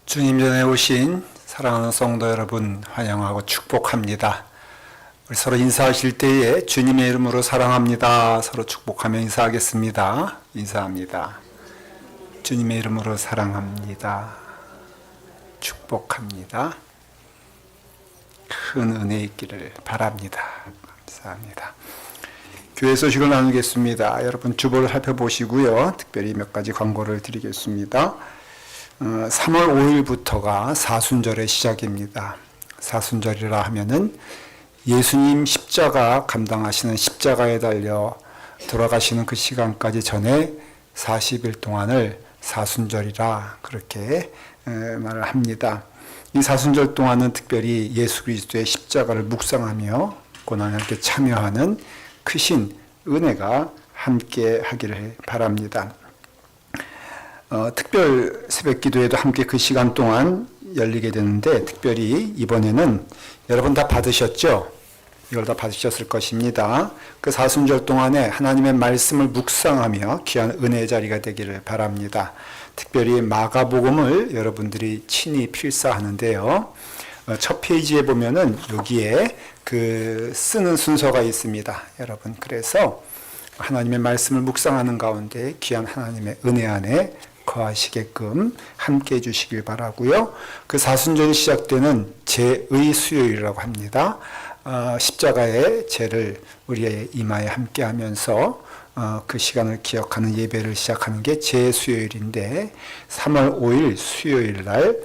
주님 전에 오신 사랑하는 성도 여러분 환영하고 축복합니다. 우리 서로 인사하실 때에 주님의 이름으로 사랑합니다. 서로 축복하며 인사하겠습니다. 인사합니다. 주님의 이름으로 사랑합니다. 축복합니다. 큰 은혜 있기를 바랍니다. 감사합니다. 교회 소식을 나누겠습니다. 여러분 주보를 살펴보시고요. 특별히 몇 가지 광고를 드리겠습니다. 3월 5일부터가 사순절의 시작입니다. 사순절이라 하면은 예수님 십자가 감당하시는 십자가에 달려 돌아가시는 그 시간까지 전에 40일 동안을 사순절이라 그렇게 말을 합니다. 이 사순절 동안은 특별히 예수 그리스도의 십자가를 묵상하며 고난에 함께 참여하는 크신 은혜가 함께 하기를 바랍니다. 특별 새벽 기도회도 함께 그 시간 동안 열리게 되는데, 특별히 이번에는 여러분 다 받으셨죠? 이걸 다 받으셨을 것입니다. 그 사순절 동안에 하나님의 말씀을 묵상하며 귀한 은혜의 자리가 되기를 바랍니다. 특별히 마가복음을 여러분들이 친히 필사하는데요. 첫 페이지에 보면은 여기에 그 쓰는 순서가 있습니다. 여러분, 그래서 하나님의 말씀을 묵상하는 가운데 귀한 하나님의 은혜 안에 거하시게끔 함께 해주시길 바라고요. 그 사순절이 시작되는 제의 수요일이라고 합니다. 십자가의 죄를 우리의 이마에 함께 하면서 그 시간을 기억하는 예배를 시작하는 게 제수요일인데, 3월 5일 수요일 날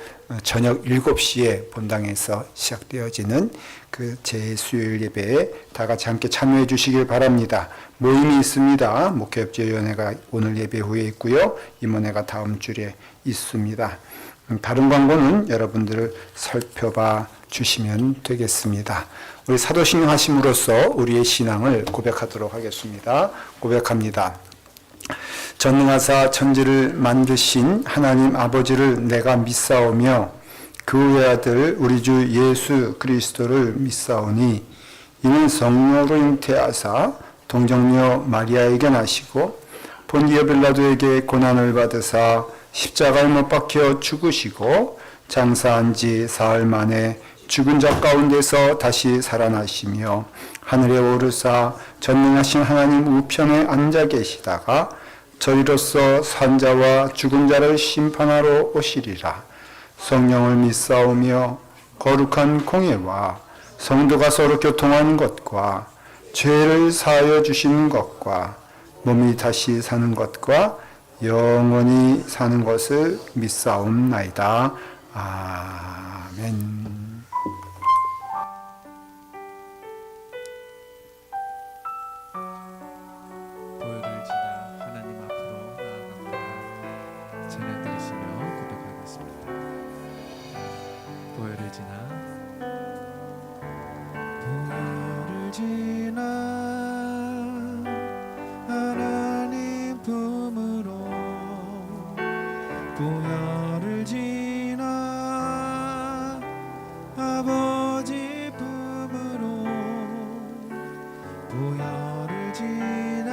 저녁 7시에 본당에서 시작되어지는 그 제수요일 예배에 다 같이 함께 참여해 주시길 바랍니다. 모임이 있습니다. 목회협조위원회가 오늘 예배 후에 있고요. 임원회가 다음 주에 있습니다. 다른 광고는 여러분들을 살펴봐 주시면 되겠습니다. 우리 사도신경 하심으로써 우리의 신앙을 고백하도록 하겠습니다. 고백합니다. 전능하사 천지를 만드신 하나님 아버지를 내가 믿사오며 그 외아들 우리 주 예수 그리스도를 믿사오니, 이는 성령으로 잉태하사 동정녀 마리아에게 나시고 본디오 빌라도에게 고난을 받으사 십자가에 못 박혀 죽으시고 장사한 지 사흘 만에 죽은 자 가운데서 다시 살아나시며 하늘에 오르사 전능하신 하나님 우편에 앉아 계시다가 저희로서 산자와 죽은 자를 심판하러 오시리라. 성령을 믿사오며 거룩한 공예와 성도가 서로 교통하는 것과 죄를 사하여 주시는 것과 몸이 다시 사는 것과 영원히 사는 것을 믿사옵나이다. 아멘. 보혈을 지나 하나님 앞으로 나아갑니다. 찬양 드리시며 고백하겠습니다. 보혈을 지나 하나님 품으로, 보혈을 지나 아버지 품으로, 보혈을 지나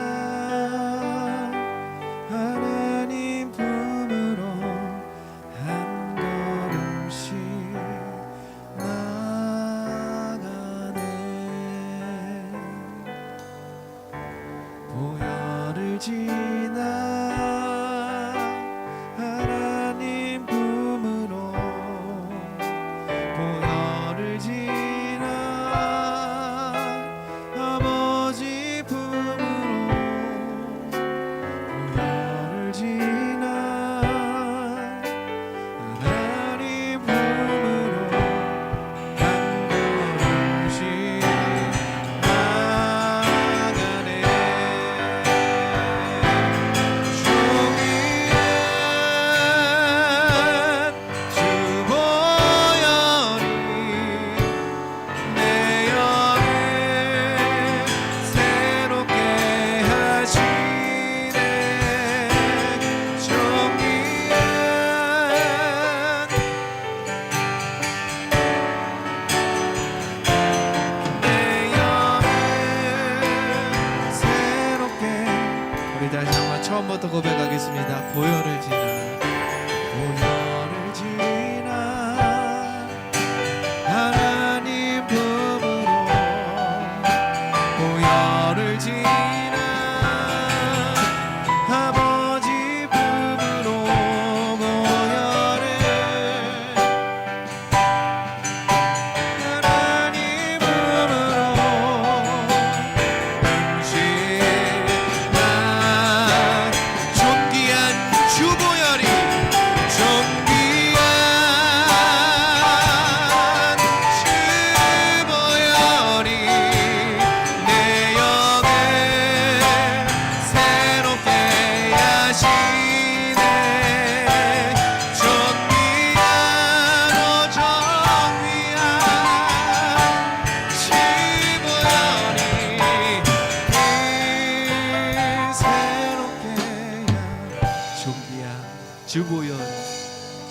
하나님 품으로 한 걸음씩 나가네. 보혈을 지나 하나님 품으로,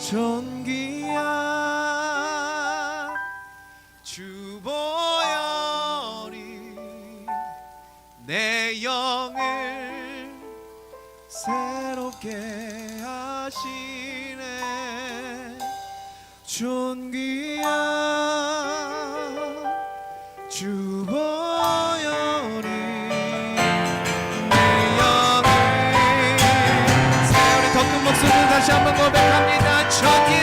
존귀한 주보혈이 내 영을 새롭게 하시네. 존귀한 주보혈이 내 영을 우리 더 큰 목소리로 다시 한번 고백합니다. 존귀한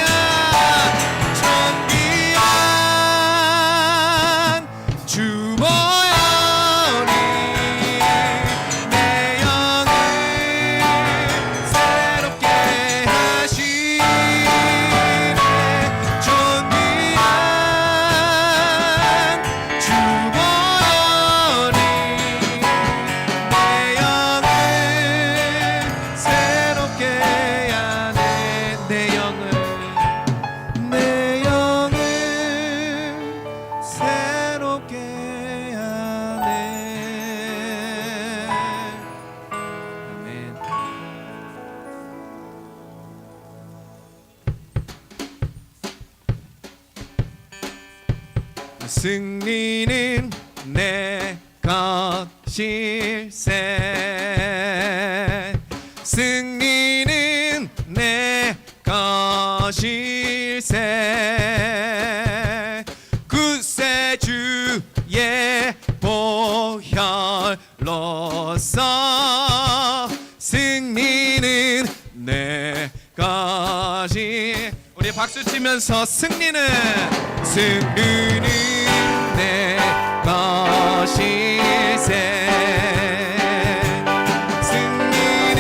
주보혈이 내 영을 새롭게 하시네. 존귀한 주보혈이 내 영을 새롭게 하네. 내 영을 새롭게 하네. 아멘. 승리는 내 것일세. 승리는 내 것일세. 구세주의 보혈로서 승리는 내 것이. 우리 박수 치면서 승리는 내 것일세. 승리는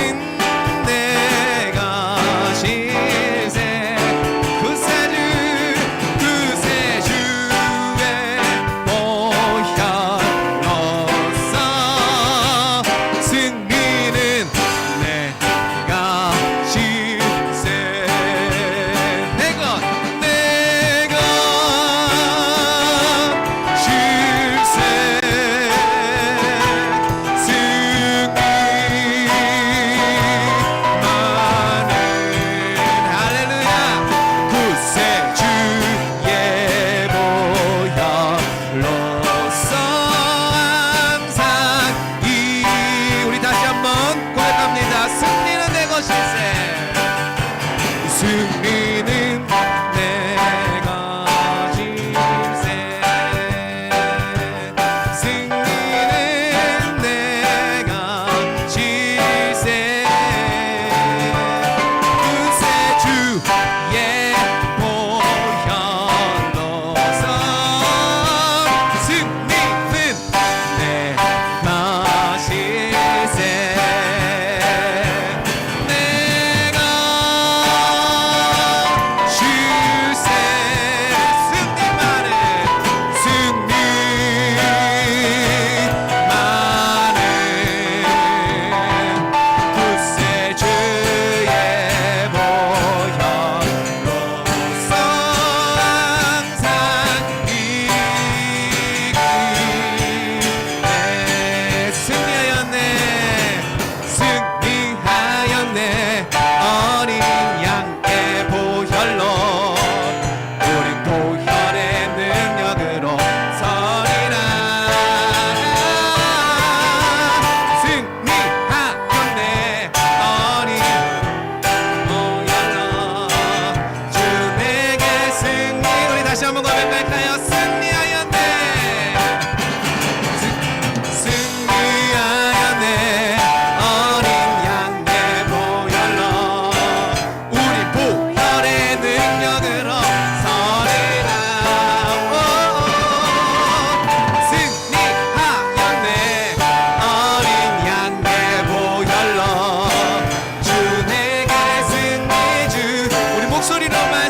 내 것일세. 구세주의 보혈로서 승리는 내 것일세. 내 것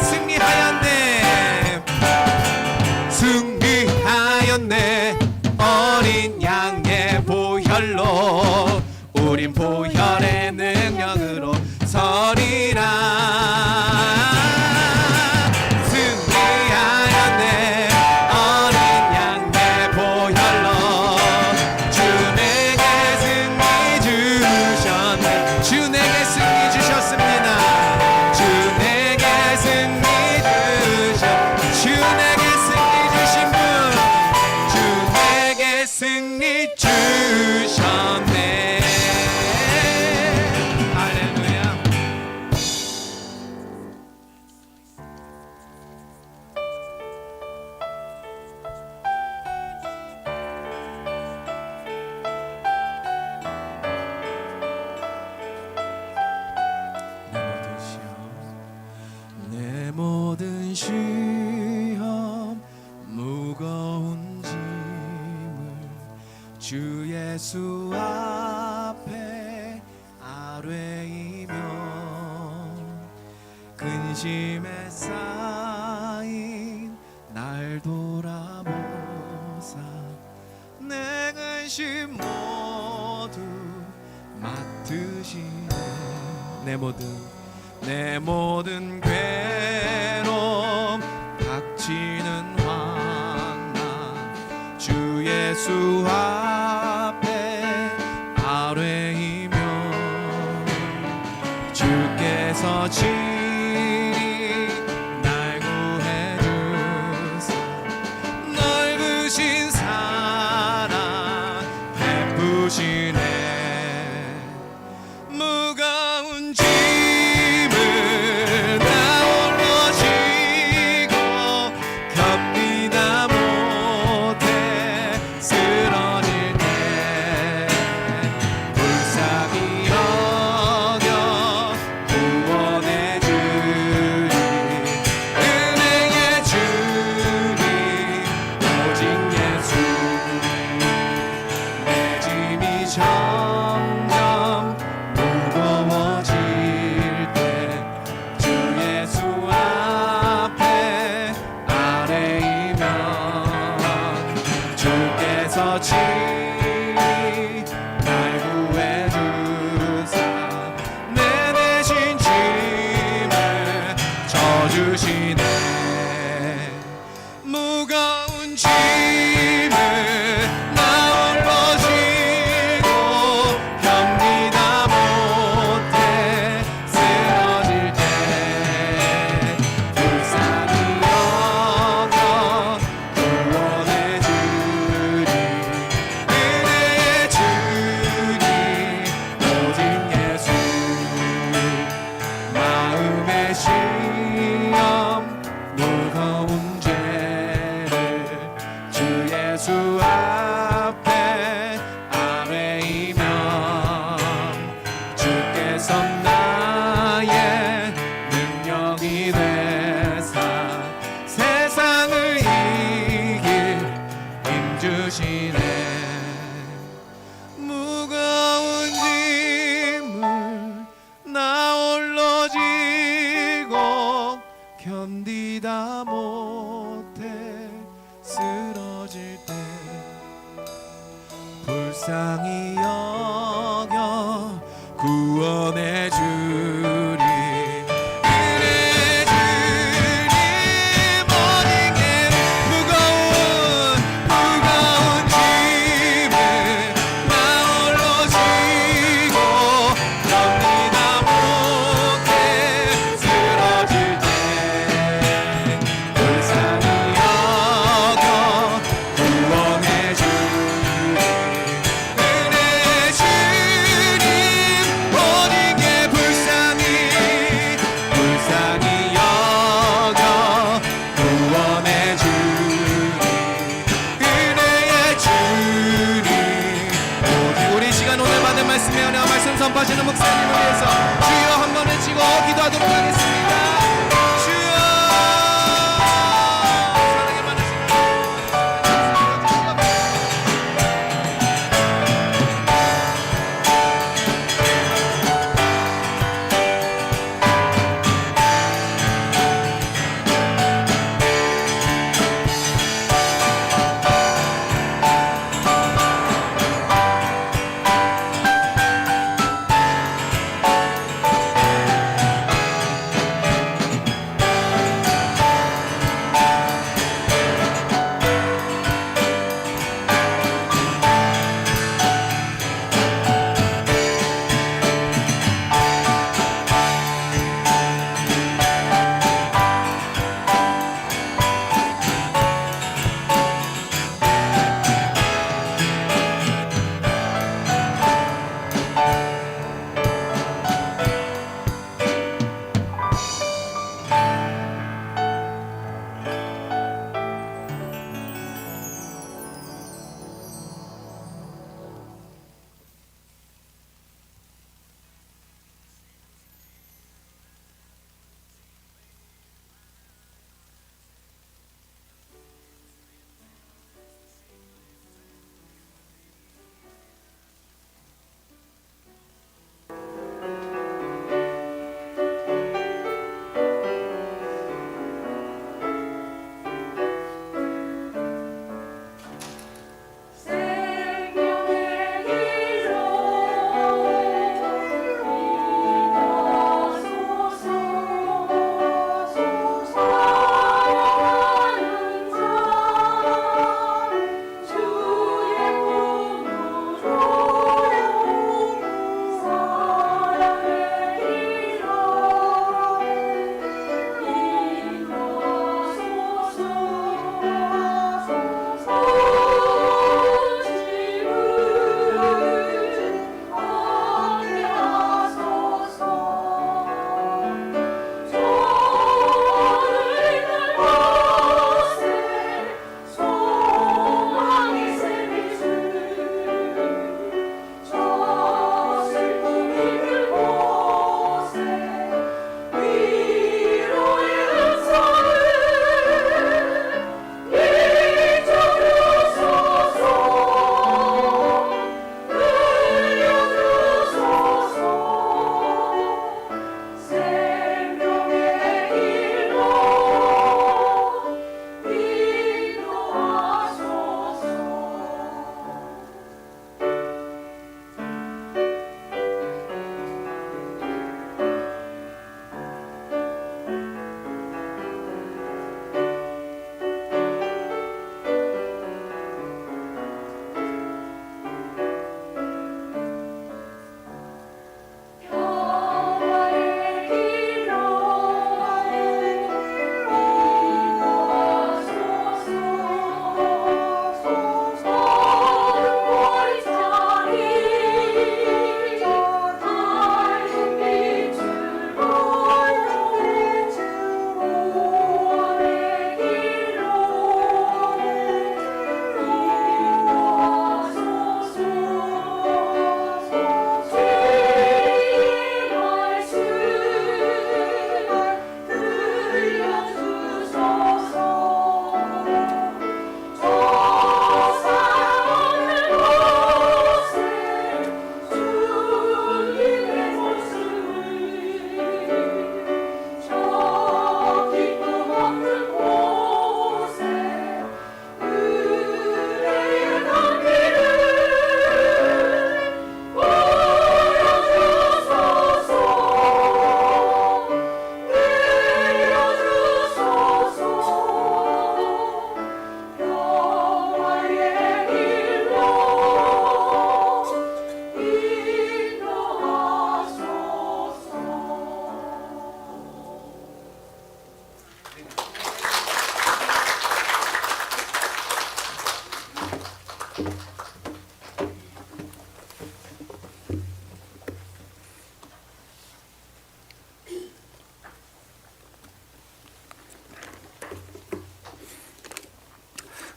승리하였네. 시험 무거운 짐을 주 예수 앞에 아뢰이며 근심에 쌓인 날 돌아보사 내 근심 모두 맡으시네. 내 모든 괴로움 닥치는 환난 주 예수 앞에 아뢰이며 주께서 친히 날 구해 주사 넓으신 사랑 베푸시네. 무거운 짐을 나 홀로 지고 견디다 못해 쓰러질 때 불쌍히 여겨 구원해 주리 은혜의 주님 오직 예수. 내 짐이 점점 무거워질 때 주 예수 앞에 아뢰이면 주께서 친히 날 구해 주사 내 대신 짐을 져주시네. 무거운 짐을 나 홀로 지고 견디다 못해 쓰러질 때 불쌍히 여겨 구원해 주리 은혜의 주님 오직 예수. 마음의 시험 무거운 죄를 주 예수 앞에 아뢰이면 주께서 나의 능력이 되사 세상을 이길 힘 주시네. 무거운 짐을 나 홀로 지고 견디다 못해 쓰러질 때 불쌍히 여겨 구원해 주리 은혜의 주님 모든 게 무거운 짐을 나 홀로 지고 견디다 못해 쓰러질 때 불쌍히 여겨 구원해 주리 은혜의 주님 모든 게 불쌍히 여겨 구원해 주리 은혜의 주님 오직 우리 시간 오늘 받은 말씀의 은혜와 말씀 선포하시는 목사님을 위해서 주여 한번 외치고 기도하도록 하겠습니다. 주여 사랑에 많으신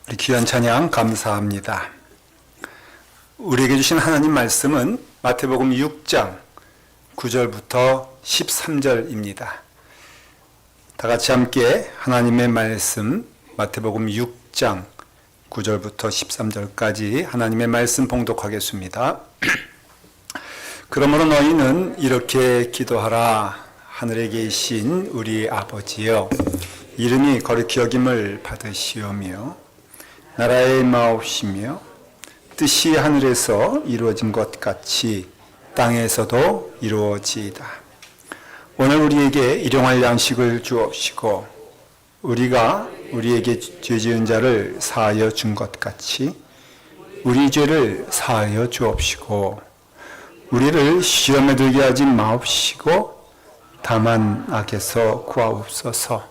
우리 귀한 찬양 감사합니다. 우리에게 주신 하나님 말씀은 마태복음 6장 9절부터 13절입니다. 다 같이 함께 하나님의 말씀 마태복음 6장 9절부터 13절까지 하나님의 말씀 봉독하겠습니다. 그러므로 너희는 이렇게 기도하라. 하늘에 계신 우리 아버지여, 이름이 거룩히 여김을 받으시오며 나라의 마옵시며 뜻이 하늘에서 이루어진 것 같이 땅에서도 이루어지이다. 오늘 우리에게 일용할 양식을 주옵시고 우리가 우리에게 죄 지은 자를 사하여 준 것 같이 우리 죄를 사하여 주옵시고 우리를 시험에 들게 하지 마옵시고 다만 악에서 구하옵소서.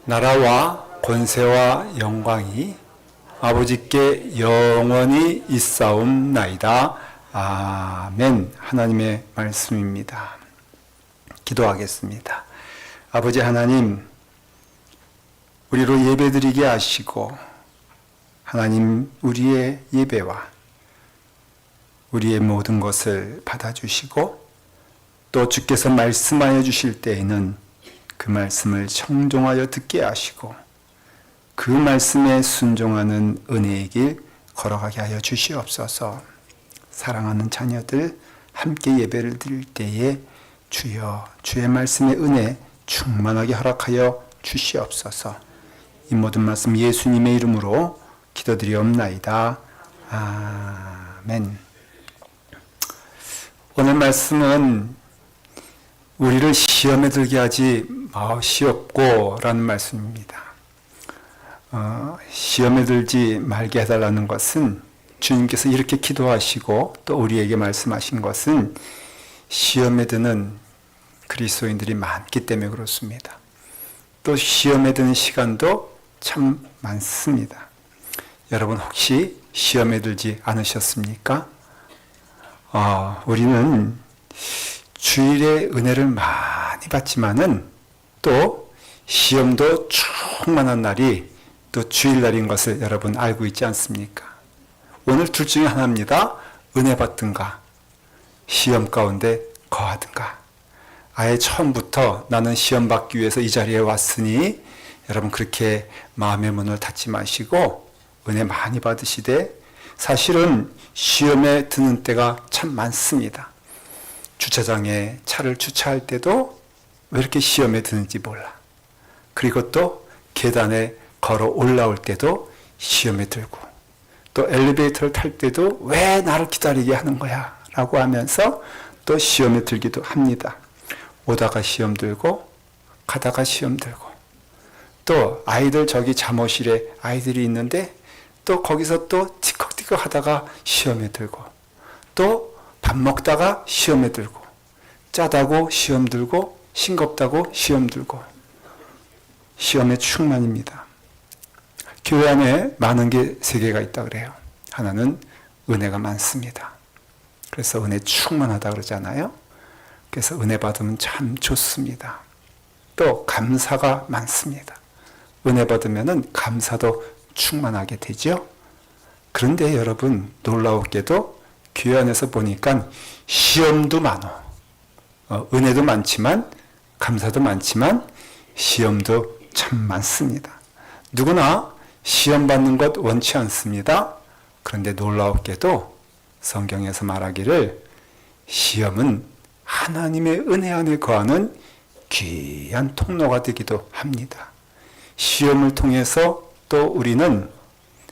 나라와 권세와 영광이 아버지께 영원히 있사옵나이다. 아멘. 하나님의 말씀입니다. 기도하겠습니다. 아버지 하나님, 우리로 예배드리게 하시고 하나님 우리의 예배와 우리의 모든 것을 받아주시고 또 주께서 말씀하여 주실 때에는 그 말씀을 청종하여 듣게 하시고 그 말씀에 순종하는 은혜의 길 걸어가게 하여 주시옵소서. 사랑하는 자녀들 함께 예배를 드릴 때에 주여 주의 말씀의 은혜 충만하게 허락하여 주시옵소서. 이 모든 말씀 예수님의 이름으로 기도드리옵나이다. 아멘. 오늘 말씀은 우리를 시험에 들게 하지 마시옵고 라는 말씀입니다. 시험에 들지 말게 해달라는 것은 주님께서 이렇게 기도하시고 또 우리에게 말씀하신 것은 시험에 드는 그리스도인들이 많기 때문에 그렇습니다. 또 시험에 드는 시간도 참 많습니다. 여러분 혹시 시험에 들지 않으셨습니까? 우리는 주일에 은혜를 많이 받지만은 또 시험도 충만한 날이 또 주일날인 것을 여러분 알고 있지 않습니까? 오늘 둘 중에 하나입니다. 은혜 받든가 시험 가운데 거하든가. 아예 처음부터 나는 시험 받기 위해서 이 자리에 왔으니 여러분 그렇게 마음의 문을 닫지 마시고 은혜 많이 받으시되, 사실은 시험에 드는 때가 참 많습니다. 주차장에 차를 주차할 때도 왜 이렇게 시험에 드는지 몰라. 그리고 또 계단에 걸어 올라올 때도 시험에 들고, 또 엘리베이터를 탈 때도 왜 나를 기다리게 하는 거야 라고 하면서 또 시험에 들기도 합니다. 오다가 시험 들고 가다가 시험 들고, 또 아이들 저기 잠옷실에 아이들이 있는데 또 거기서 또 티격티격 하다가 시험에 들고, 또 밥 먹다가 시험에 들고, 짜다고 시험 들고, 싱겁다고 시험 들고, 시험의 충만입니다. 교회 안에 많은 게 세 개가 있다 그래요. 하나는 은혜가 많습니다. 그래서 은혜 충만하다 그러잖아요. 그래서 은혜 받으면 참 좋습니다. 또 감사가 많습니다. 은혜 받으면 감사도 충만하게 되죠. 그런데 여러분 놀라웠게도 교회 안에서 보니까 시험도 많아. 은혜도 많지만 감사도 많지만 시험도 참 많습니다. 누구나 시험 받는 것 원치 않습니다. 그런데 놀라웠게도 성경에서 말하기를 시험은 하나님의 은혜 안에 거하는 귀한 통로가 되기도 합니다. 시험을 통해서 또 우리는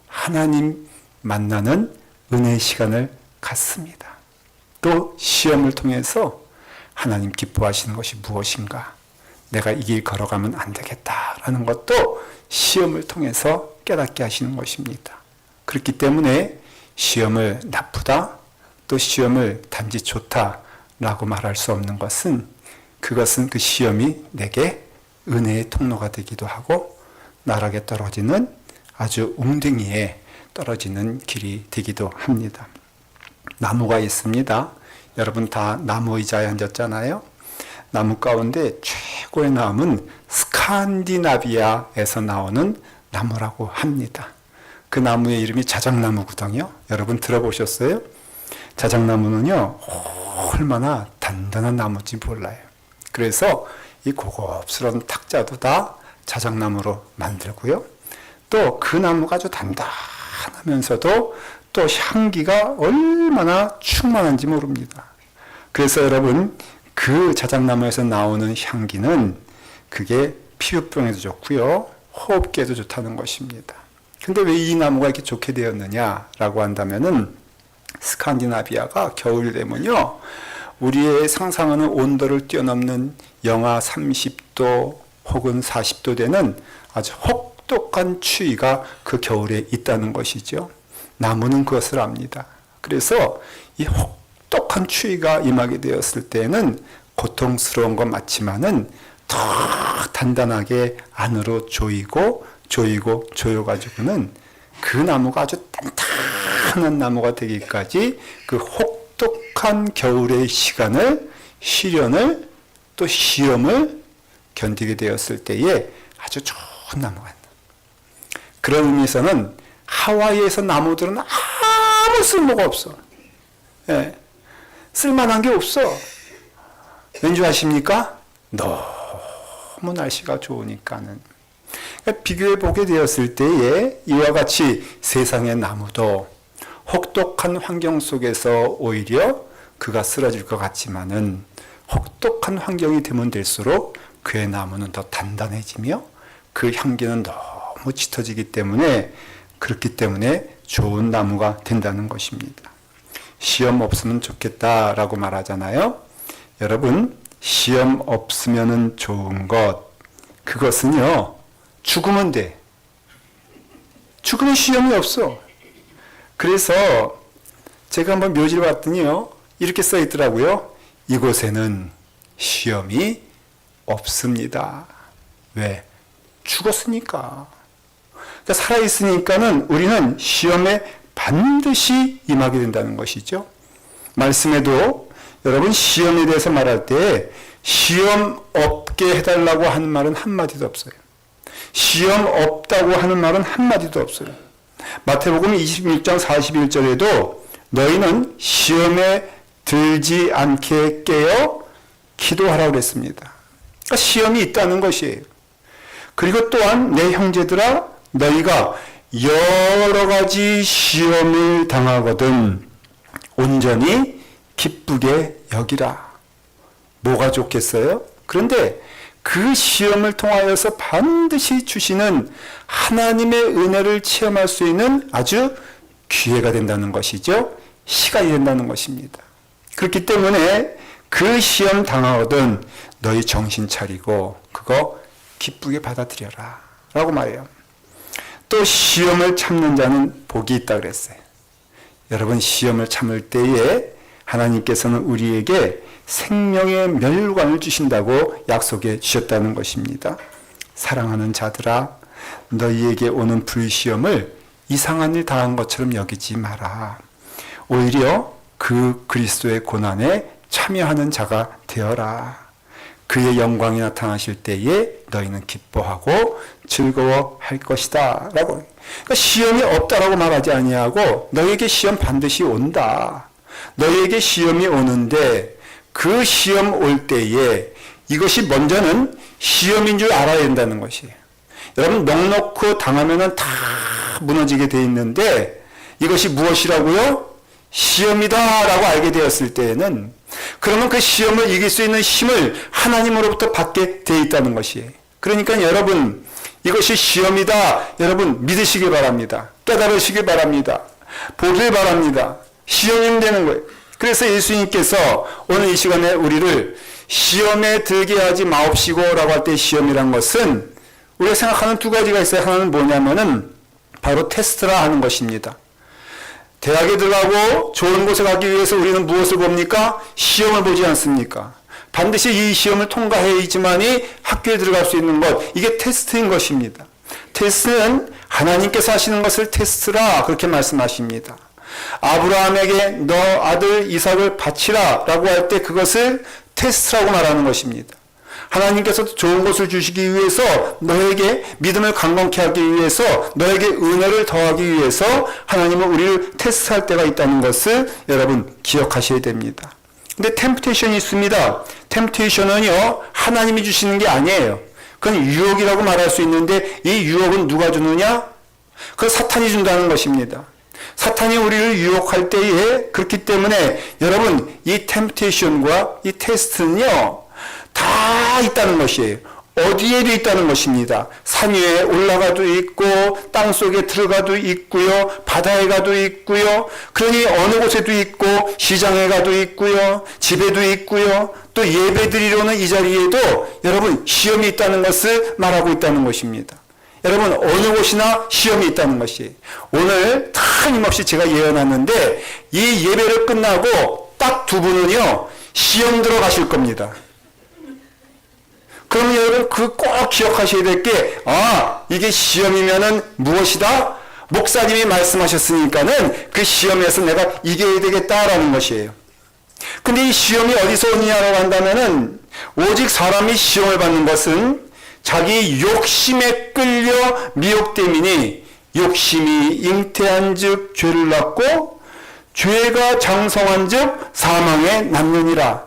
하나님 만나는 은혜의 시간을 갖습니다. 또 시험을 통해서 하나님 기뻐하시는 것이 무엇인가? 내가 이 길 걸어가면 안 되겠다라는 것도 시험을 통해서 깨닫게 하시는 것입니다. 그렇기 때문에 시험을 나쁘다, 또 시험을 단지 좋다라고 말할 수 없는 것은, 그것은 그 시험이 내게 은혜의 통로가 되기도 하고 나락에 떨어지는 아주 웅덩이에 떨어지는 길이 되기도 합니다. 나무가 있습니다. 여러분 다 나무 의자에 앉았잖아요. 나무 가운데 최고의 나무는 스칸디나비아에서 나오는 나무라고 합니다. 그 나무의 이름이 자작나무거든요. 여러분 들어보셨어요? 자작나무는요, 얼마나 단단한 나무인지 몰라요. 그래서 이 고급스러운 탁자도 다 자작나무로 만들고요. 또 그 나무가 아주 단단하면서도 또 향기가 얼마나 충만한지 모릅니다. 그래서 여러분, 그 자작나무에서 나오는 향기는 그게 피부병에도 좋고요, 호흡기에도 좋다는 것입니다. 근데 왜 이 나무가 이렇게 좋게 되었느냐라고 한다면은, 스칸디나비아가 겨울이 되면요, 우리의 상상하는 온도를 뛰어넘는 영하 30도 혹은 40도 되는 아주 혹독한 추위가 그 겨울에 있다는 것이죠. 나무는 그것을 압니다. 그래서 이 혹독한 추위가 임하게 되었을 때는 고통스러운 것 맞지만은 더 단단하게 안으로 조여가지고는 그 나무가 아주 단단한 나무가 되기까지 그 혹독한 겨울의 시련을 또 시험을 견디게 되었을 때에 아주 좋은 나무가 있다. 그런 의미에서는 하와이에서 나무들은 아무 쓸모가 없어. 예, 쓸만한 게 없어. 왠지 아십니까? 너무 날씨가 좋으니까는. 그러니까 비교해 보게 되었을 때에 이와 같이 세상의 나무도 혹독한 환경 속에서 오히려 그가 쓰러질 것 같지만은, 혹독한 환경이 되면 될수록 그의 나무는 더 단단해지며 그 향기는 너무 짙어지기 때문에, 그렇기 때문에 좋은 나무가 된다는 것입니다. 시험 없으면 좋겠다라고 말하잖아요. 여러분, 시험 없으면 좋은 것, 그것은요, 죽으면 돼. 죽으면 시험이 없어. 그래서 제가 한번 묘지를 봤더니요, 이렇게 써 있더라고요. 이곳에는 시험이 없습니다. 왜? 죽었으니까. 그러니까 살아있으니까는 우리는 시험에 반드시 임하게 된다는 것이죠. 말씀에도 여러분, 시험에 대해서 말할 때 시험 없게 해달라고 하는 말은 한마디도 없어요. 시험 없다고 하는 말은 한마디도 없어요. 마태복음 26장 41절에도 너희는 시험에 들지 않게 깨어 기도하라고 그랬습니다. 그러니까 시험이 있다는 것이에요. 그리고 또한 내 형제들아, 너희가 여러 가지 시험을 당하거든 온전히 기쁘게 여기라. 뭐가 좋겠어요? 그런데 그 시험을 통하여서 반드시 주시는 하나님의 은혜를 체험할 수 있는 아주 기회가 된다는 것이죠. 시간이 된다는 것입니다. 그렇기 때문에 그 시험 당하거든 너희 정신 차리고 그거 기쁘게 받아들여라 라고 말해요. 또 시험을 참는 자는 복이 있다 그랬어요. 여러분, 시험을 참을 때에 하나님께서는 우리에게 생명의 멸관을 주신다고 약속해 주셨다는 것입니다. 사랑하는 자들아, 너희에게 오는 불시험을 이상한 일 당한 것처럼 여기지 마라. 오히려 그 그리스도의 고난에 참여하는 자가 되어라. 그의 영광이 나타나실 때에 너희는 기뻐하고 즐거워할 것이다 라고. 그러니까 시험이 없다라고 말하지 아니하고 너희에게 시험 반드시 온다. 너희에게 시험이 오는데 그 시험 올 때에 이것이 먼저는 시험인 줄 알아야 된다는 것이에요. 여러분, 넉넉히 당하면은 다 무너지게 돼 있는데 이것이 무엇이라고요? 시험이다 라고 알게 되었을 때에는 그러면 그 시험을 이길 수 있는 힘을 하나님으로부터 받게 돼 있다는 것이에요. 그러니까 여러분, 이것이 시험이다 여러분 믿으시기 바랍니다. 깨달으시기 바랍니다. 보길 바랍니다. 시험이 되는 거예요. 그래서 예수님께서 오늘 이 시간에 우리를 시험에 들게 하지 마옵시고 라고 할 때 시험이란 것은 우리가 생각하는 두 가지가 있어요. 하나는 뭐냐면은 바로 테스트라 하는 것입니다. 대학에 들어가고 좋은 곳에 가기 위해서 우리는 무엇을 봅니까? 시험을 보지 않습니까? 반드시 이 시험을 통과해야지만이 학교에 들어갈 수 있는 것, 이게 테스트인 것입니다. 테스트는 하나님께서 하시는 것을 테스트라 그렇게 말씀하십니다. 아브라함에게 너 아들 이삭을 바치라 라고 할 때 그것을 테스트라고 말하는 것입니다. 하나님께서 좋은 것을 주시기 위해서 너에게 믿음을 강건케 하기 위해서 너에게 은혜를 더하기 위해서 하나님은 우리를 테스트할 때가 있다는 것을 여러분 기억하셔야 됩니다. 근데 템프테이션이 있습니다. 템프테이션은요 하나님이 주시는 게 아니에요. 그건 유혹이라고 말할 수 있는데 이 유혹은 누가 주느냐? 그건 사탄이 준다는 것입니다. 사탄이 우리를 유혹할 때에 그렇기 때문에 여러분 이 템프테이션과 이 테스트는요 다 있다는 것이에요. 어디에도 있다는 것입니다. 산 위에 올라가도 있고 땅 속에 들어가도 있고요. 바다에 가도 있고요. 그러니 어느 곳에도 있고 시장에 가도 있고요. 집에도 있고요. 또 예배드리러는 이 자리에도 여러분 시험이 있다는 것을 말하고 있다는 것입니다. 여러분 어느 곳이나 시험이 있다는 것이 오늘 틀림없이 제가 예언하는데 이 예배를 끝나고 딱 두 분은요 시험 들어가실 겁니다. 그러면 여러분 그 꼭 기억하셔야 될 게 이게 시험이면은 무엇이다? 목사님이 말씀하셨으니까는 그 시험에서 내가 이겨야 되겠다라는 것이에요. 근데 이 시험이 어디서 오느냐라고 한다면은 오직 사람이 시험을 받는 것은 자기 욕심에 끌려 미혹됨이니 욕심이 잉태한 즉 죄를 낳고 죄가 장성한 즉 사망에 남느니라.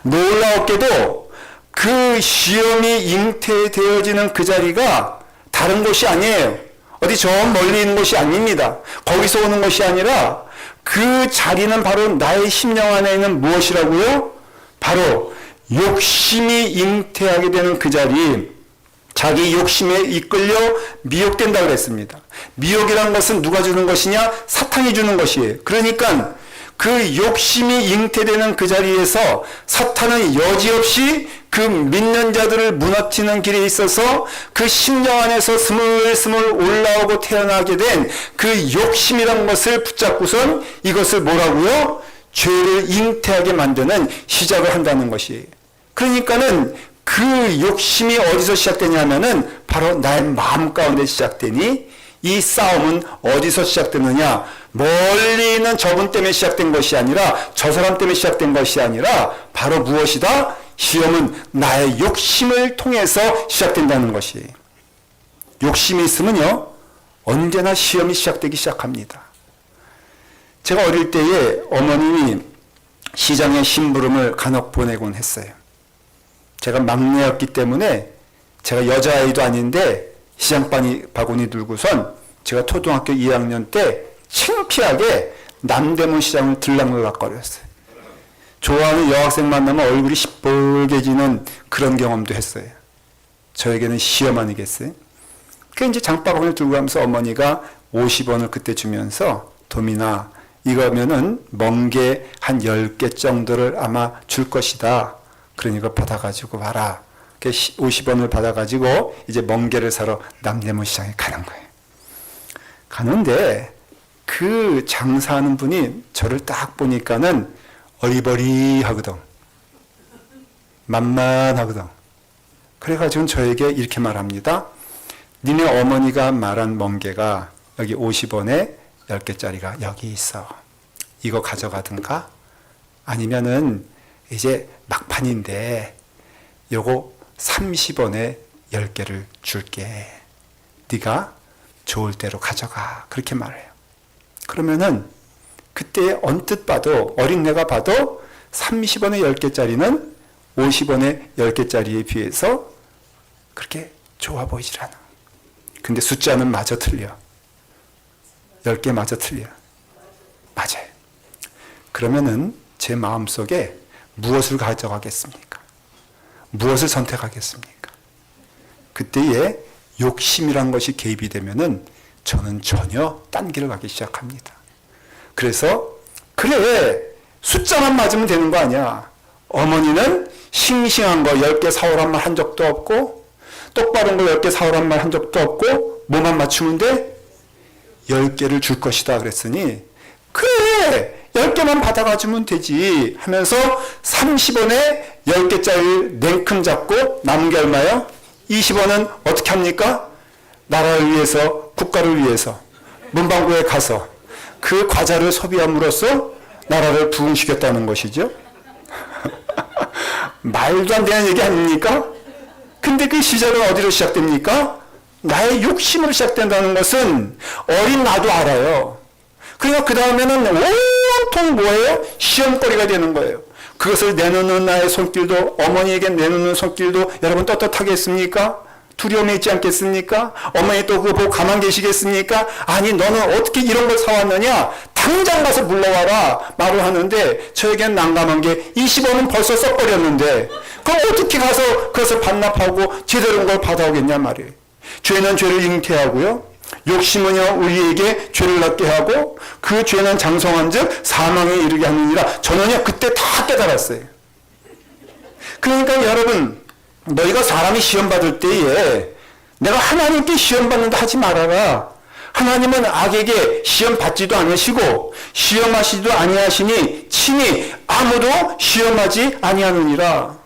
놀라웠게도 그 시험이 잉태되어지는 그 자리가 다른 곳이 아니에요. 어디 저 멀리 있는 곳이 아닙니다. 거기서 오는 것이 아니라 그 자리는 바로 나의 심령 안에 있는 무엇이라고요? 바로 욕심이 잉태하게 되는 그 자리, 자기 욕심에 이끌려 미혹된다고 그랬습니다. 미혹이라는 것은 누가 주는 것이냐? 사탄이 주는 것이에요. 그러니까 그 욕심이 잉태되는 그 자리에서 사탄은 여지없이 그 믿는 자들을 무너뜨리는 길에 있어서 그 심령 안에서 스물스물 올라오고 태어나게 된 그 욕심이라는 것을 붙잡고선 이것을 뭐라고요? 죄를 잉태하게 만드는 시작을 한다는 것이에요. 그러니까는 그 욕심이 어디서 시작되냐면은 바로 나의 마음 가운데 시작되니 이 싸움은 어디서 시작되느냐? 멀리 있는 저분 때문에 시작된 것이 아니라 저 사람 때문에 시작된 것이 아니라 바로 무엇이다? 시험은 나의 욕심을 통해서 시작된다는 것이에요. 욕심이 있으면요 언제나 시험이 시작되기 시작합니다. 제가 어릴 때에 어머님이 시장에 심부름을 간혹 보내곤 했어요. 제가 막내였기 때문에 제가 여자아이도 아닌데 시장 바구니 들고선 제가 초등학교 2학년 때 창피하게 남대문 시장을 들락날락거렸어요. 좋아하는 여학생 만나면 얼굴이 시뻘개지는 그런 경험도 했어요. 저에게는 시험 아니겠어요? 그래서 이제 장바구니를 들고 가면서 어머니가 50원을 그때 주면서 도민아 이거면은 멍게 한 10개 정도를 아마 줄 것이다. 그러니까 받아가지고 와라. 50원을 받아가지고 이제 멍게를 사러 남대문 시장에 가는 거예요. 가는데 그 장사하는 분이 저를 딱 보니까는 어리버리하거든. 만만하거든. 그래가지고 저에게 이렇게 말합니다. 니네 어머니가 말한 멍게가 여기 50원에 10개짜리가 여기 있어. 이거 가져가든가 아니면은 이제 막판인데 요거 30원에 10개를 줄게. 네가 좋을 대로 가져가. 그렇게 말해요. 그러면은 그때 언뜻 봐도 어린애가 봐도 30원에 10개짜리는 50원에 10개짜리에 비해서 그렇게 좋아 보이질 않아. 근데 숫자는 마저 틀려. 10개 마저 틀려. 맞아요. 그러면은 제 마음속에 무엇을 가져가겠습니까? 무엇을 선택하겠습니까? 그때에 욕심이란 것이 개입이 되면은 저는 전혀 딴 길을 가기 시작합니다. 그래서 그래 숫자만 맞으면 되는 거 아니야. 어머니는 싱싱한 거 10개 사오란 말 한 적도 없고 똑바른 거 10개 사오란 말 한 적도 없고 뭐만 맞추면 돼? 10개를 줄 것이다 그랬으니 그래 10개만 받아가주면 되지 하면서 30원에 10개짜리 냉큼 잡고 남은 게 얼마요? 20원은 어떻게 합니까? 나라를 위해서 국가를 위해서 문방구에 가서 그 과자를 소비함으로써 나라를 부흥시켰다는 것이죠. 말도 안 되는 얘기 아닙니까? 근데 그 시작은 어디로 시작됩니까? 나의 욕심으로 시작된다는 것은 어린 나도 알아요. 그러니까 그 다음에는 온통 뭐예요? 시험거리가 되는 거예요. 그것을 내놓는 나의 손길도, 어머니에게 내놓는 손길도 여러분 떳떳하겠습니까? 두려움이 있지 않겠습니까? 어머니 또 그거 보고 가만 계시겠습니까? 아니 너는 어떻게 이런 걸 사왔느냐? 당장 가서 물러와라 말을 하는데 저에겐 난감한 게 20원은 벌써 써버렸는데 그럼 어떻게 가서 그것을 반납하고 제대로 된 걸 받아오겠냐 말이에요. 죄는 죄를 잉태하고요. 욕심은요 우리에게 죄를 낳게 하고 그 죄는 장성한 즉 사망에 이르게 하느니라. 저는요 그때 다 깨달았어요. 그러니까 여러분 너희가 사람이 시험 받을 때에 내가 하나님께 시험 받는다 하지 말아라. 하나님은 악에게 시험 받지도 않으시고 시험하시지도 아니하시니 친히 아무도 시험하지 아니하느니라.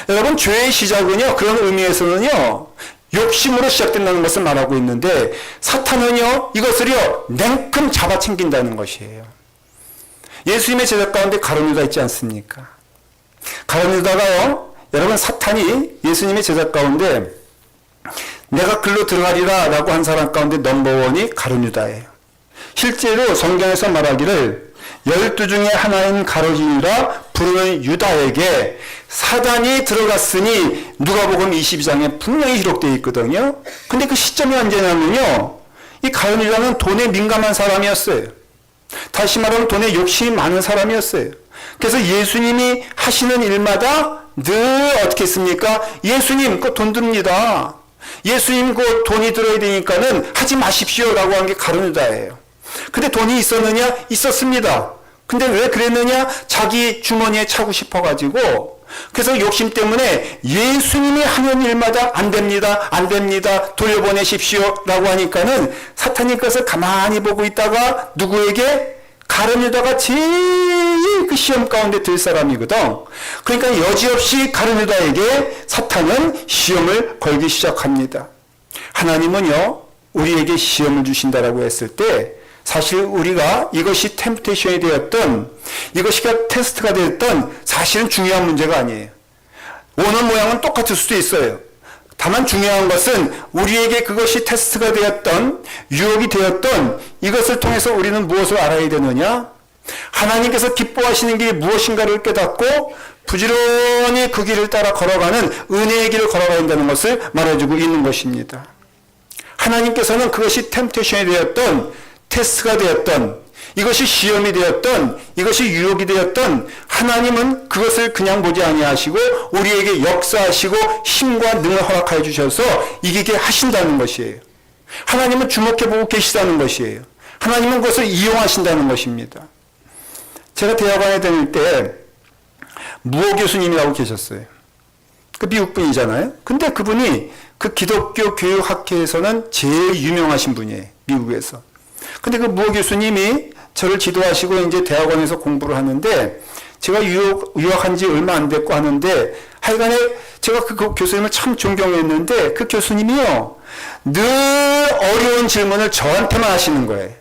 여러분 죄의 시작은요 그런 의미에서는요 욕심으로 시작된다는 것을 말하고 있는데 사탄은요 이것을요 냉큼 잡아챙긴다는 것이에요. 예수님의 제자 가운데 가룟유다 있지 않습니까? 가룟유다가요 여러분 사탄이 예수님의 제자 가운데 내가 글로 들어가리라 라고 한 사람 가운데 넘버원이 가룟유다예요. 실제로 성경에서 말하기를 12 중에 하나인 가룟유다 부르는 유다에게 사단이 들어갔으니 누가복음 22장에 분명히 기록되어 있거든요. 근데 그 시점이 언제냐면요 이 가룟유다는 돈에 민감한 사람이었어요. 다시 말하면 돈에 욕심이 많은 사람이었어요. 그래서 예수님이 하시는 일마다 늘 어떻게 했습니까? 예수님 그 돈 듭니다. 예수님 그 돈이 들어야 되니까는 하지 마십시오 라고 한 게 가룟유다예요. 근데 돈이 있었느냐? 있었습니다. 근데 왜 그랬느냐? 자기 주머니에 차고 싶어가지고 그래서 욕심 때문에 예수님이 하는 일마다 안 됩니다. 안 됩니다. 돌려보내십시오 라고 하니까는 사탄이 그것을 가만히 보고 있다가 누구에게? 가룟유다가 제일 그 시험 가운데 들 사람이거든. 그러니까 여지없이 가룟유다에게 사탄은 시험을 걸기 시작합니다. 하나님은요 우리에게 시험을 주신다라고 했을 때 사실 우리가 이것이 템프테이션이 되었던 이것이 테스트가 되었던 사실은 중요한 문제가 아니에요. 오는 모양은 똑같을 수도 있어요. 다만 중요한 것은 우리에게 그것이 테스트가 되었던 유혹이 되었던 이것을 통해서 우리는 무엇을 알아야 되느냐? 하나님께서 기뻐하시는 길이 무엇인가를 깨닫고 부지런히 그 길을 따라 걸어가는 은혜의 길을 걸어가야 한다는 것을 말해주고 있는 것입니다. 하나님께서는 그것이 템테이션이 되었던 테스트가 되었던 이것이 시험이 되었던 이것이 유혹이 되었던 하나님은 그것을 그냥 보지 아니하시고 우리에게 역사하시고 힘과 능을 허락하여 주셔서 이기게 하신다는 것이에요. 하나님은 주목해보고 계시다는 것이에요. 하나님은 그것을 이용하신다는 것입니다. 제가 대학원에 다닐 때 무호 교수님이라고 계셨어요. 그 미국 분이잖아요. 근데 그분이 그 기독교 교육학회에서는 제일 유명하신 분이에요. 미국에서. 근데 그 무호 교수님이 저를 지도하시고 이제 대학원에서 공부를 하는데 제가 유학한 지 얼마 안 됐고 하는데 하여간에 제가 그 교수님을 참 존경했는데 그 교수님이요 늘 어려운 질문을 저한테만 하시는 거예요.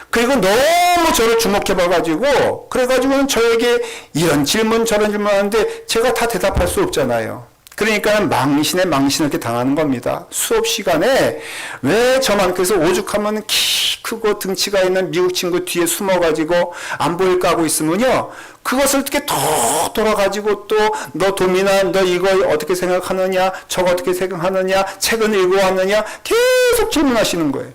그리고 너무 저를 주목해봐가지고 그래가지고는 저에게 이런 질문 저런 질문 하는데 제가 다 대답할 수 없잖아요. 그러니까 망신에 망신을 이렇게 당하는 겁니다. 수업 시간에 왜 저만 그래서 오죽하면 키 크고 등치가 있는 미국 친구 뒤에 숨어가지고 안 보일까 하고 있으면요. 그것을 어떻게 더 돌아가지고 또 너 도민아 너 이거 어떻게 생각하느냐 저거 어떻게 생각하느냐 책은 읽어왔느냐 계속 질문하시는 거예요.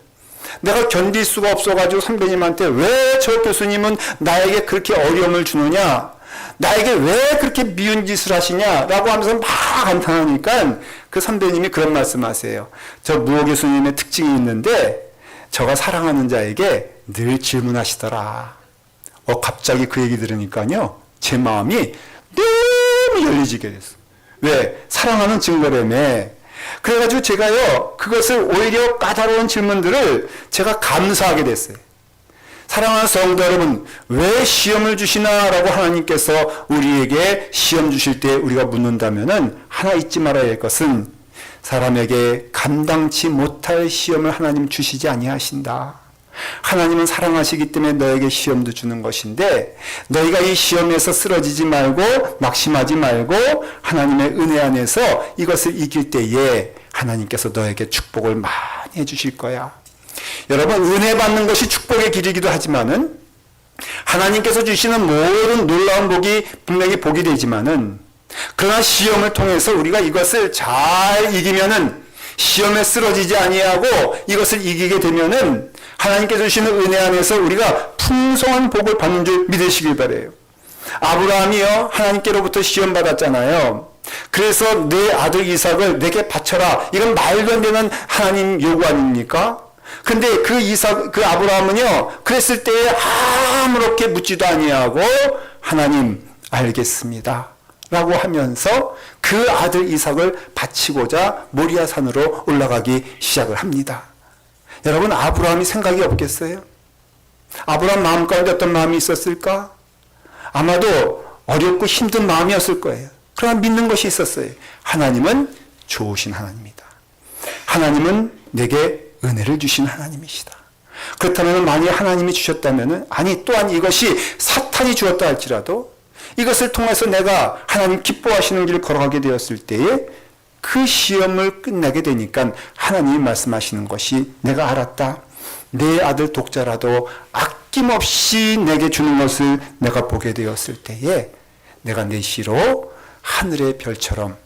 내가 견딜 수가 없어가지고 선배님한테 왜 저 교수님은 나에게 그렇게 어려움을 주느냐 나에게 왜 그렇게 미운 짓을 하시냐라고 하면서 막 감탄하니까 그 선배님이 그런 말씀하세요. 저 무호 교수님의 특징이 있는데 저가 사랑하는 자에게 늘 질문하시더라. 갑자기 그 얘기 들으니까요. 제 마음이 너무 열리지게 됐어. 왜? 사랑하는 증거라며. 그래가지고 제가요 그것을 오히려 까다로운 질문들을 제가 감사하게 됐어요. 사랑하는 성도 여러분, 왜 시험을 주시나라고 하나님께서 우리에게 시험 주실 때 우리가 묻는다면은 하나 잊지 말아야 할 것은 사람에게 감당치 못할 시험을 하나님 주시지 아니하신다. 하나님은 사랑하시기 때문에 너에게 시험도 주는 것인데 너희가 이 시험에서 쓰러지지 말고 낙심하지 말고 하나님의 은혜 안에서 이것을 이길 때에 하나님께서 너에게 축복을 많이 해주실 거야. 여러분, 은혜 받는 것이 축복의 길이기도 하지만은 하나님께서 주시는 모든 놀라운 복이 분명히 복이 되지만은 그러나 시험을 통해서 우리가 이것을 잘 이기면은 시험에 쓰러지지 아니하고 이것을 이기게 되면은 하나님께서 주시는 은혜 안에서 우리가 풍성한 복을 받는 줄 믿으시길 바라요. 아브라함이요, 하나님께로부터 시험 받았잖아요. 그래서 내 아들 이삭을 내게 바쳐라. 이건 말도 안 되는 하나님 요구 아닙니까? 근데 그 아브라함은요, 그랬을 때에 아무렇게 묻지도 아니하고 하나님 알겠습니다 라고 하면서 그 아들 이삭을 바치고자 모리아 산으로 올라가기 시작을 합니다. 여러분, 아브라함이 생각이 없겠어요? 아브라함 마음 가운데 어떤 마음이 있었을까? 아마도 어렵고 힘든 마음이었을 거예요. 그러나 믿는 것이 있었어요. 하나님은 좋으신 하나님이다. 하나님은 내게 은혜를 주신 하나님이시다. 그렇다면 만약 하나님이 주셨다면 아니 또한 이것이 사탄이 주었다 할지라도 이것을 통해서 내가 하나님 기뻐하시는 길을 걸어가게 되었을 때에 그 시험을 끝내게 되니까 하나님이 말씀하시는 것이 내가 알았다. 내 아들 독자라도 아낌없이 내게 주는 것을 내가 보게 되었을 때에 내가 내 시로 하늘의 별처럼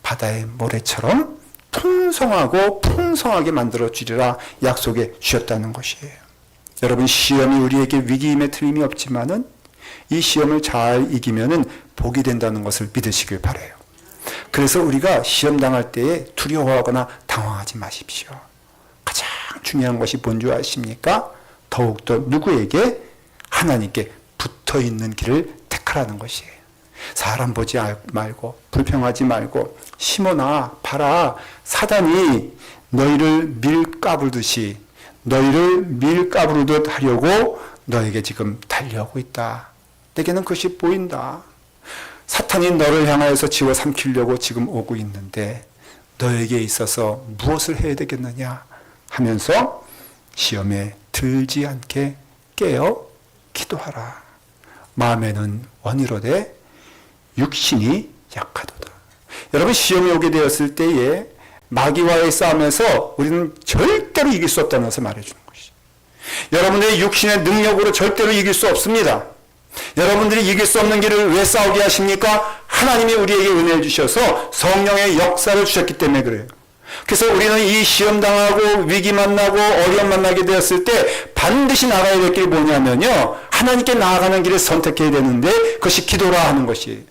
바다의 모래처럼 풍성하고 풍성하게 만들어 주리라 약속해 주셨다는 것이에요. 여러분, 시험이 우리에게 위기임에 틀림이 없지만은 이 시험을 잘 이기면은 복이 된다는 것을 믿으시길 바라요. 그래서 우리가 시험 당할 때에 두려워하거나 당황하지 마십시오. 가장 중요한 것이 뭔지 아십니까? 더욱더 누구에게? 하나님께 붙어 있는 길을 택하라는 것이에요. 사람 보지 말고 불평하지 말고 시몬아 봐라, 사단이 너희를 밀가부르듯이 너희를 밀가부르듯 하려고 너에게 지금 달려오고 있다. 내게는 그것이 보인다. 사탄이 너를 향하여서 집어삼키려고 지금 오고 있는데 너에게 있어서 무엇을 해야 되겠느냐 하면서 시험에 들지 않게 깨어 기도하라. 마음에는 원이로되 육신이 약하도다. 여러분, 시험이 오게 되었을 때에 마귀와의 싸움에서 우리는 절대로 이길 수 없다는 것을 말해주는 것이죠. 여러분들의 육신의 능력으로 절대로 이길 수 없습니다. 여러분들이 이길 수 없는 길을 왜 싸우게 하십니까? 하나님이 우리에게 은혜를 주셔서 성령의 역사를 주셨기 때문에 그래요. 그래서 우리는 이 시험 당하고 위기 만나고 어려움 만나게 되었을 때 반드시 나가야 될 길이 뭐냐면요, 하나님께 나아가는 길을 선택해야 되는데 그것이 기도라 하는 것이에요.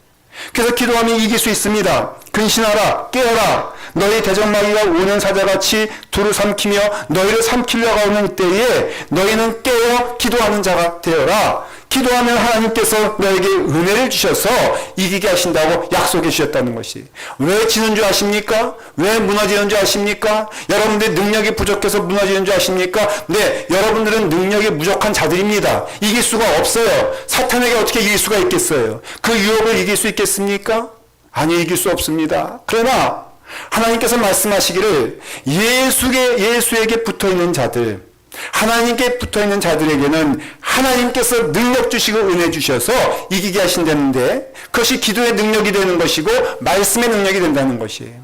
그래서 기도하면 이길 수 있습니다. 근신하라, 깨어라. 너희 대적마귀가 오는 사자같이 두루 삼키며 너희를 삼키려고 하는 때에 너희는 깨어 기도하는 자가 되어라. 기도하면 하나님께서 너에게 은혜를 주셔서 이기게 하신다고 약속해 주셨다는 것이. 왜 지는 줄 아십니까? 왜 무너지는 줄 아십니까? 여러분들의 능력이 부족해서 무너지는 줄 아십니까? 네, 여러분들은 능력이 부족한 자들입니다. 이길 수가 없어요. 사탄에게 어떻게 이길 수가 있겠어요? 그 유혹을 이길 수 있겠습니까? 아니, 이길 수 없습니다. 그러나 하나님께서 말씀하시기를 예수에게 붙어있는 자들, 하나님께 붙어있는 자들에게는 하나님께서 능력 주시고 은혜 주셔서 이기게 하신다는데 그것이 기도의 능력이 되는 것이고 말씀의 능력이 된다는 것이에요.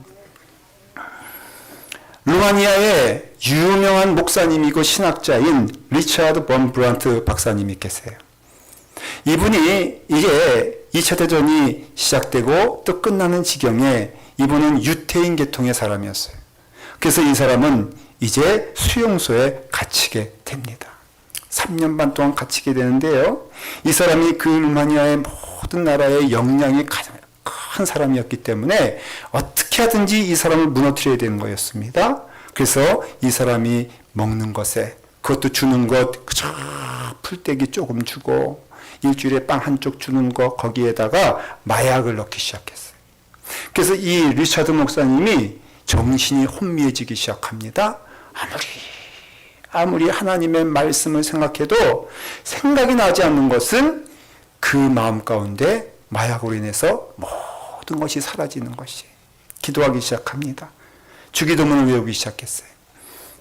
루마니아의 유명한 목사님이고 신학자인 리차드 본 브란트 박사님이 계세요. 이분이 이게 2차 대전이 시작되고 또 끝나는 지경에 이분은 유태인 계통의 사람이었어요. 그래서 이 사람은 이제 수용소에 갇히게 됩니다. 3년 반 동안 갇히게 되는데요. 이 사람이 그 루마니아의 모든 나라의 역량이 가장 큰 사람이었기 때문에 어떻게 하든지 이 사람을 무너뜨려야 되는 거였습니다. 그래서 이 사람이 먹는 것에, 그것도 주는 것, 그저 풀떼기 조금 주고 일주일에 빵 한쪽 주는 거, 거기에다가 마약을 넣기 시작했어요. 그래서 이 리차드 목사님이 정신이 혼미해지기 시작합니다. 아무리 하나님의 말씀을 생각해도 생각이 나지 않는 것은 그 마음 가운데 마약으로 인해서 모든 것이 사라지는 것이. 기도하기 시작합니다. 주기도문을 외우기 시작했어요.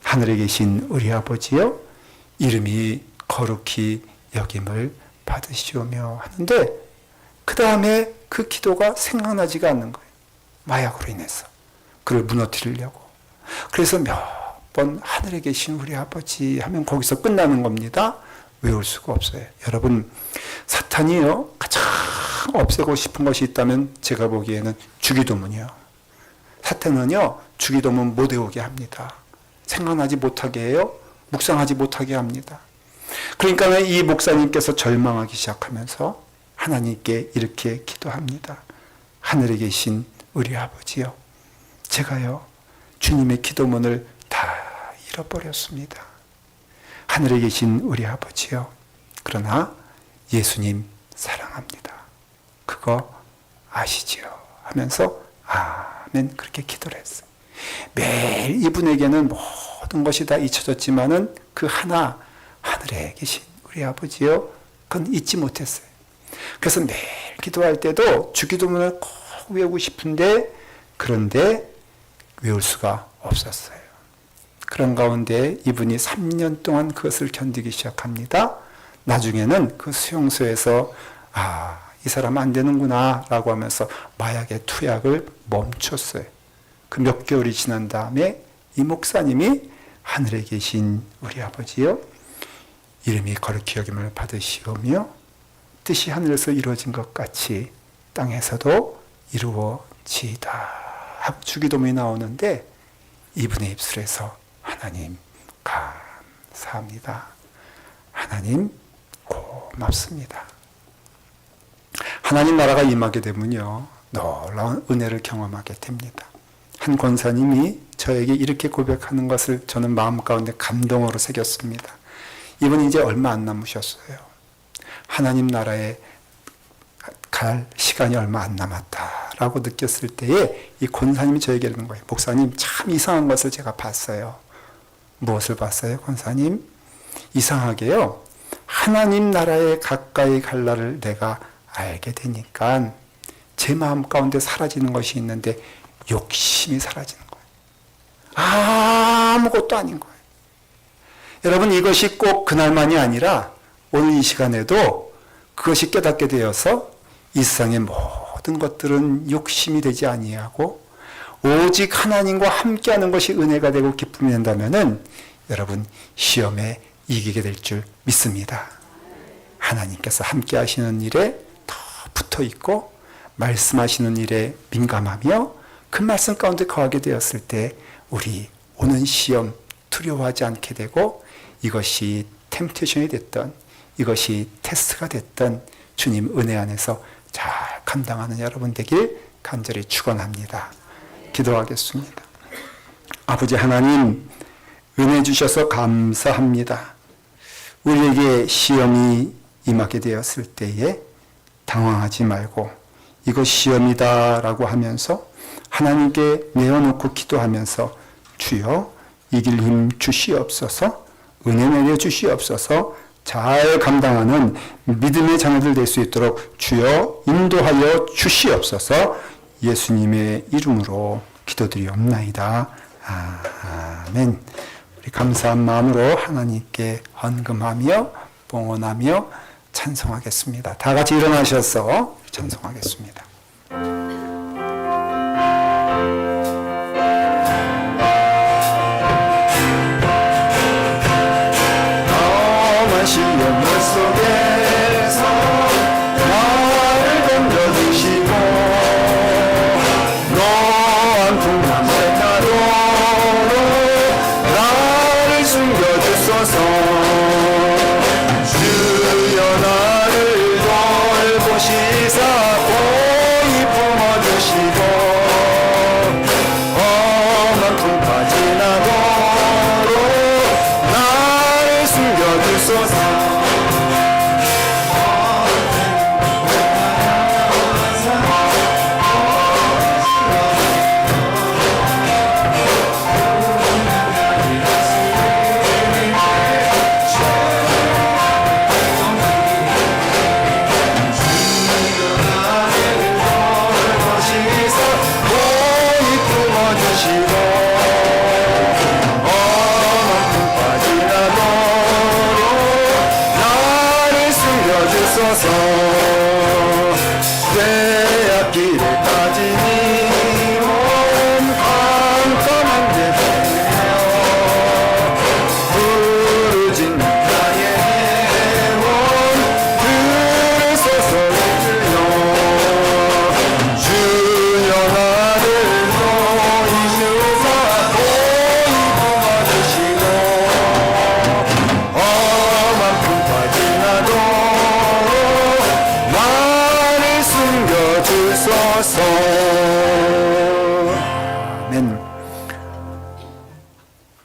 하늘에 계신 우리 아버지여, 이름이 거룩히 여김을 받으시오며 하는데 그 다음에 그 기도가 생각나지가 않는 거예요. 마약으로 인해서 그를 무너뜨리려고. 그래서 몇 번 하늘에 계신 우리 아버지 하면 거기서 끝나는 겁니다. 외울 수가 없어요. 여러분, 사탄이요 가장 없애고 싶은 것이 있다면 제가 보기에는 주기도문이요. 사탄은요 주기도문 못 외우게 합니다. 생각나지 못하게 해요. 묵상하지 못하게 합니다. 그러니까 이 목사님께서 절망하기 시작하면서 하나님께 이렇게 기도합니다. 하늘에 계신 우리 아버지요, 제가요 주님의 기도문을 다 잃어버렸습니다. 하늘에 계신 우리 아버지요, 그러나 예수님 사랑합니다. 그거 아시지요? 하면서 아멘 그렇게 기도를 했어요. 매일 이분에게는 모든 것이 다 잊혀졌지만은 그 하나, 하늘에 계신 우리 아버지요, 그건 잊지 못했어요. 그래서 매일 기도할 때도 주기도문을 꼭 외우고 싶은데 그런데 외울 수가 없었어요. 그런 가운데 이분이 3년 동안 그것을 견디기 시작합니다. 나중에는 그 수용소에서 이 사람 안 되는구나 라고 하면서 마약의 투약을 멈췄어요. 그 몇 개월이 지난 다음에 이 목사님이 하늘에 계신 우리 아버지요, 이름이 거룩히 여김을 받으시오며 뜻이 하늘에서 이루어진 것 같이 땅에서도 이루어지이다 하고 주기도문이 나오는데 이분의 입술에서 하나님 감사합니다. 하나님 고맙습니다. 하나님 나라가 임하게 되면요 놀라운 은혜를 경험하게 됩니다. 한 권사님이 저에게 이렇게 고백하는 것을 저는 마음 가운데 감동으로 새겼습니다. 이분이 이제 얼마 안 남으셨어요. 하나님 나라에 갈 시간이 얼마 안 남았다라고 느꼈을 때에 이 권사님이 저에게 이러는 거예요. 목사님, 참 이상한 것을 제가 봤어요. 무엇을 봤어요, 권사님? 이상하게요, 하나님 나라에 가까이 갈 날을 내가 알게 되니까 제 마음 가운데 사라지는 것이 있는데 욕심이 사라지는 거예요. 아무것도 아닌 거예요. 여러분, 이것이 꼭 그날만이 아니라 오늘 이 시간에도 그것이 깨닫게 되어서 이 세상의 모든 것들은 욕심이 되지 아니하고 오직 하나님과 함께하는 것이 은혜가 되고 기쁨이 된다면은 여러분 시험에 이기게 될 줄 믿습니다. 하나님께서 함께하시는 일에 더 붙어 있고 말씀하시는 일에 민감하며 그 말씀 가운데 거하게 되었을 때 우리 오는 시험 두려워하지 않게 되고 이것이 템테이션이 됐던 이것이 테스트가 됐던 주님 은혜 안에서 잘 감당하는 여러분 되길 간절히 축원합니다. 기도하겠습니다. 아버지 하나님, 은혜 주셔서 감사합니다. 우리에게 시험이 임하게 되었을 때에 당황하지 말고 이거 시험이다 라고 하면서 하나님께 내어놓고 기도하면서 주여 이길 힘 주시옵소서, 은혜 내려 주시옵소서, 잘 감당하는 믿음의 자녀들 될 수 있도록 주여 인도하여 주시옵소서. 예수님의 이름으로 기도드리옵나이다. 아멘. 우리 감사한 마음으로 하나님께 헌금하며 봉헌하며 찬송하겠습니다. 다 같이 일어나셔서 찬송하겠습니다. 시험 속에서 나를 건져주시고 노한 풍랑 백화로로 나를 숨겨주소서. 주여 나를 돌보시사 공평한 율법을 가르치시고 나를 인도하여 주시옵소서. 주여 나를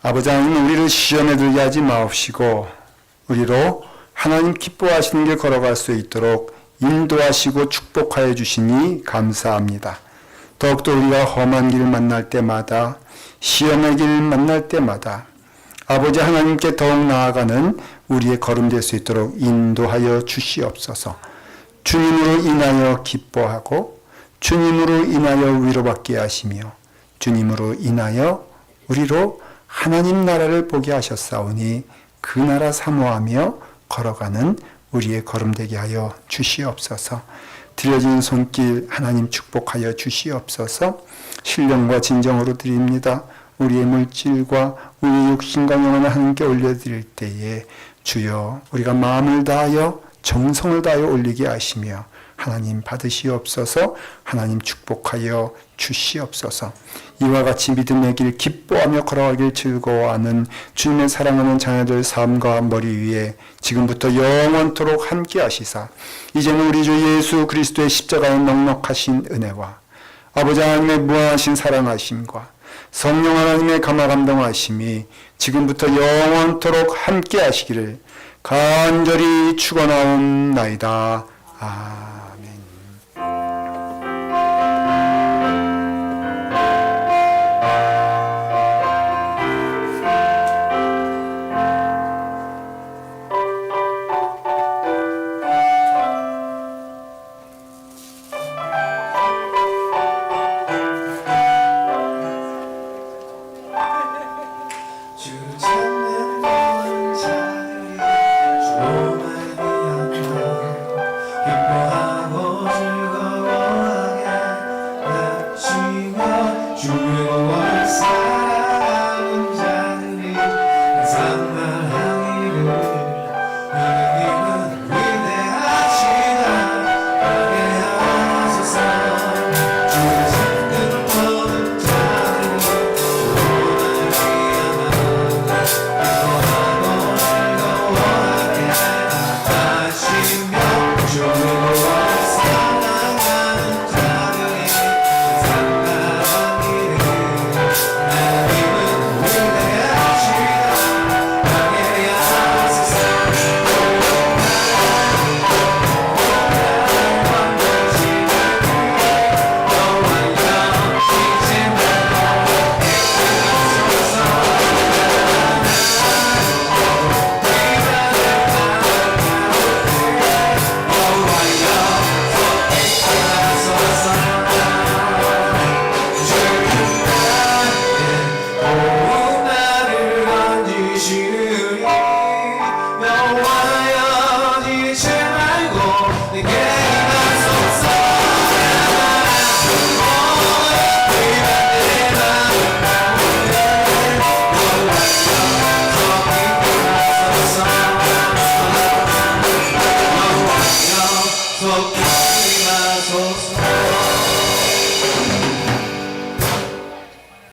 아버지 하나님, 우리를 시험에 들게 하지 마옵시고 우리로 하나님 기뻐하시는 길 걸어갈 수 있도록 인도하시고 축복하여 주시니 감사합니다. 더욱더 우리가 험한 길 만날 때마다, 시험의 길 만날 때마다 아버지 하나님께 더욱 나아가는 우리의 걸음 될 수 있도록 인도하여 주시옵소서. 주님으로 인하여 기뻐하고 주님으로 인하여 위로받게 하시며 주님으로 인하여 우리로 하나님 나라를 보게 하셨사오니 그 나라 사모하며 걸어가는 우리의 걸음 되게 하여 주시옵소서. 드려진 손길 하나님 축복하여 주시옵소서. 신령과 진정으로 드립니다. 우리의 물질과 우리의 육신과 영혼을 하나님께 올려드릴 때에 주여 우리가 마음을 다하여 정성을 다하여 올리게 하시며 하나님 받으시옵소서. 하나님 축복하여 주시옵소서. 이와 같이 믿음의 길 기뻐하며 걸어가길 즐거워하는 주님의 사랑하는 자녀들 삶과 머리 위에 지금부터 영원토록 함께 하시사 이제는 우리 주 예수 그리스도의 십자가의 넉넉하신 은혜와 아버지 하나님의 무한하신 사랑하심과 성령 하나님의 감화감동하심이 지금부터 영원토록 함께 하시기를 간절히 축원하옵나이다. 아멘. 주